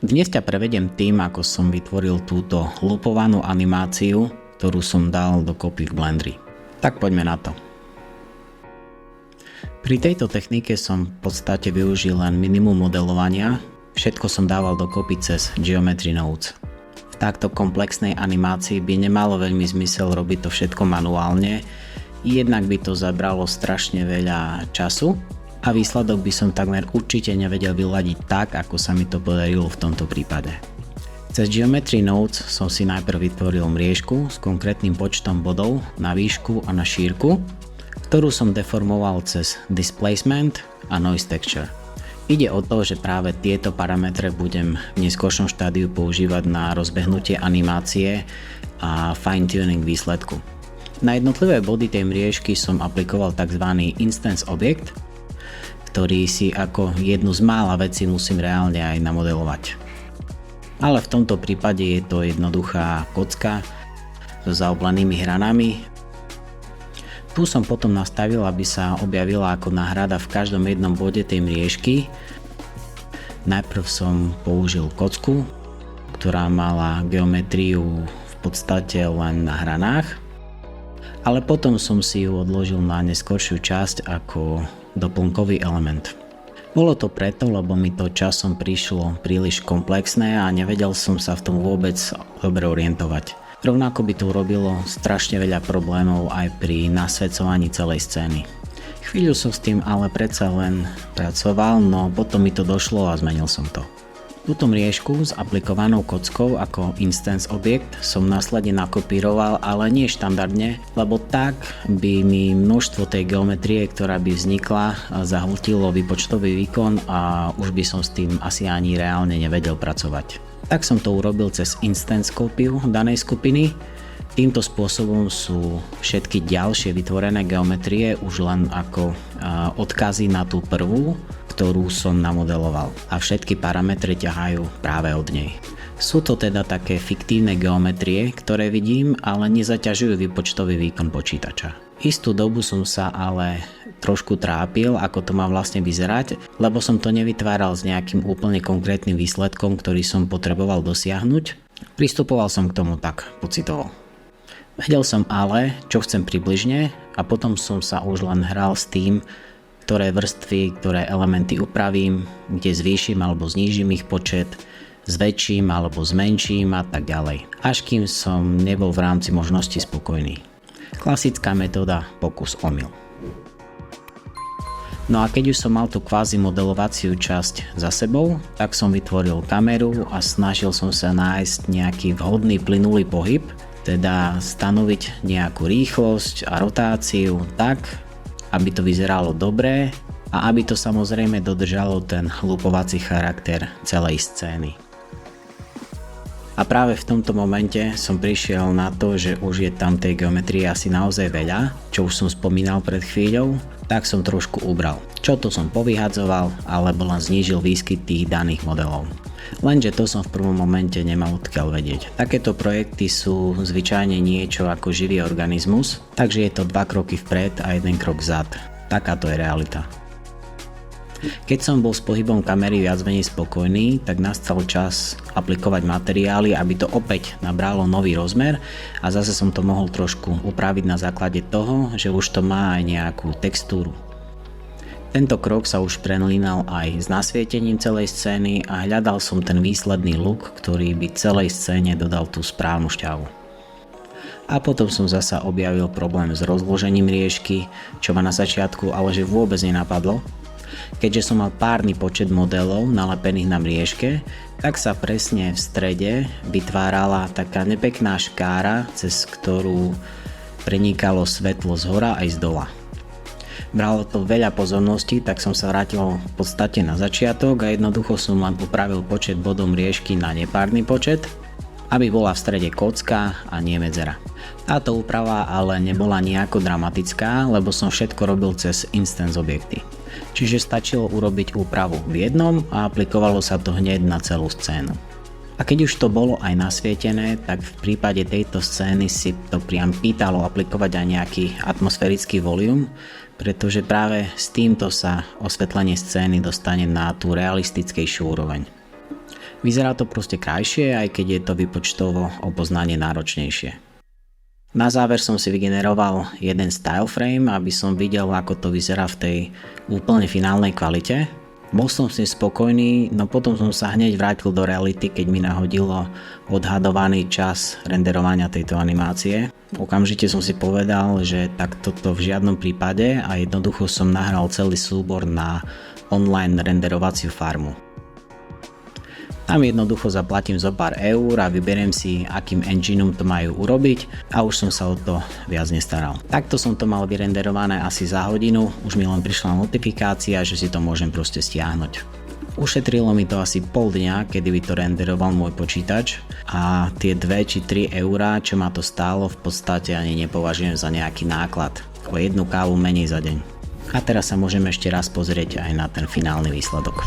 Dnes ťa prevedem tým, ako som vytvoril túto lupovanú animáciu, ktorú som dal dokopy v Blenderi. Tak poďme na to. Pri tejto technike som v podstate využil len minimum modelovania, všetko som dával dokopy cez Geometry Nodes. V takto komplexnej animácii by nemalo veľmi zmysel robiť to všetko manuálne, jednak by to zabralo strašne veľa času a výsledok by som takmer určite nevedel vyladiť tak, ako sa mi to podarilo v tomto prípade. Cez Geometry Nodes som si najprv vytvoril mriežku s konkrétnym počtom bodov na výšku a na šírku, ktorú som deformoval cez Displacement a Noise Texture. Ide o to, že práve tieto parametre budem v neskôršom štádiu používať na rozbehnutie animácie a fine-tuning výsledku. Na jednotlivé body tej mriežky som aplikoval tzv. Instance Object, ktorý si ako jednu z mála vecí musím reálne aj namodelovať. Ale v tomto prípade je to jednoduchá kocka so zaoblenými hranami. Tu som potom nastavil, aby sa objavila ako náhrada v každom jednom bode tej mriežky. Najprv som použil kocku, ktorá mala geometriu v podstate len na hranách, ale potom som si ju odložil na neskoršiu časť ako doplnkový element. Bolo to preto, lebo mi to časom prišlo príliš komplexné a nevedel som sa v tom vôbec dobre orientovať. Rovnako by to urobilo strašne veľa problémov aj pri nasvedcovaní celej scény. Chvíľu som s tým ale predsa len pracoval, no potom mi to došlo a zmenil som to. Túto mriežku s aplikovanou kockou ako instance objekt som následne nakopíroval, ale nie štandardne, lebo tak by mi množstvo tej geometrie, ktorá by vznikla, zahltilo výpočtový výkon a už by som s tým asi ani reálne nevedel pracovať. Tak som to urobil cez instance kópiu danej skupiny. Týmto spôsobom sú všetky ďalšie vytvorené geometrie už len ako odkazy na tú prvú, ktorú som namodeloval, a všetky parametre ťahajú práve od nej. Sú to teda také fiktívne geometrie, ktoré vidím, ale nezaťažujú výpočtový výkon počítača. Istú dobu som sa ale trošku trápil, ako to má vlastne vyzerať, lebo som to nevytváral s nejakým úplne konkrétnym výsledkom, ktorý som potreboval dosiahnuť. Pristupoval som k tomu tak pocitovo. Vedel som ale, čo chcem približne, a potom som sa už len hral s tým, ktoré vrstvy, ktoré elementy upravím, kde zvýšim alebo znížim ich počet, zväčším alebo zmenším a tak ďalej. Až kým som nebol v rámci možnosti spokojný. Klasická metóda pokus omyl. No a keď už som mal tú kvázi modelovaciu časť za sebou, tak som vytvoril kameru a snažil som sa nájsť nejaký vhodný plynulý pohyb, teda stanoviť nejakú rýchlosť a rotáciu tak, aby to vyzeralo dobre a aby to samozrejme dodržalo ten lupovací charakter celej scény. A práve v tomto momente som prišiel na to, že už je tam tej geometrie asi naozaj veľa, čo už som spomínal pred chvíľou, tak som trošku ubral. Čo to som povyhadzoval, alebo len znížil výskyt tých daných modelov. Lenže to som v prvom momente nemal odkiaľ vedieť. Takéto projekty sú zvyčajne niečo ako živý organizmus, takže je to 2 kroky vpred a 1 krok vzad. Takáto je realita. Keď som bol s pohybom kamery viac menej spokojný, tak nastal čas aplikovať materiály, aby to opäť nabralo nový rozmer a zase som to mohol trošku upraviť na základe toho, že už to má aj nejakú textúru. Tento krok sa už prelínal aj s nasvietením celej scény a hľadal som ten výsledný look, ktorý by celej scéne dodal tú správnu šťavu. A potom som zasa objavil problém s rozložením mriežky, čo ma na začiatku ale že vôbec nenapadlo. Keďže som mal párny počet modelov nalepených na mriežke, tak sa presne v strede vytvárala taká nepekná škára, cez ktorú prenikalo svetlo z hora aj z dola. Bralo to veľa pozornosti, tak som sa vrátil v podstate na začiatok a jednoducho som len upravil počet bodov mriežky na nepárny počet, aby bola v strede kocka a nie medzera. Táto úprava ale nebola nejako dramatická, lebo som všetko robil cez instance objekty. Čiže stačilo urobiť úpravu v jednom a aplikovalo sa to hneď na celú scénu. A keď už to bolo aj nasvietené, tak v prípade tejto scény si to priam pýtalo aplikovať aj nejaký atmosférický volume, pretože práve s týmto sa osvetlenie scény dostane na tú realistickejšiu úroveň. Vyzerá to proste krajšie, aj keď je to vypočtovo o poznanie náročnejšie. Na záver som si vygeneroval jeden style frame, aby som videl, ako to vyzerá v tej úplne finálnej kvalite. Bol som s tým spokojný, no potom som sa hneď vrátil do reality, keď mi nahodilo odhadovaný čas renderovania tejto animácie. Okamžite som si povedal, že takto to v žiadnom prípade a jednoducho som nahral celý súbor na online renderovaciu farmu. Tam jednoducho zaplatím zo pár eur a vyberiem si, akým engineom to majú urobiť a už som sa o to viac nestaral. Takto som to mal vyrenderované asi za hodinu, už mi len prišla notifikácia, že si to môžem proste stiahnuť. Ušetrilo mi to asi pol dňa, kedy by to renderoval môj počítač a tie 2 či 3 eurá, čo ma to stálo, v podstate ani nepovažujem za nejaký náklad. O jednu kávu menej za deň. A teraz sa môžeme ešte raz pozrieť aj na ten finálny výsledok.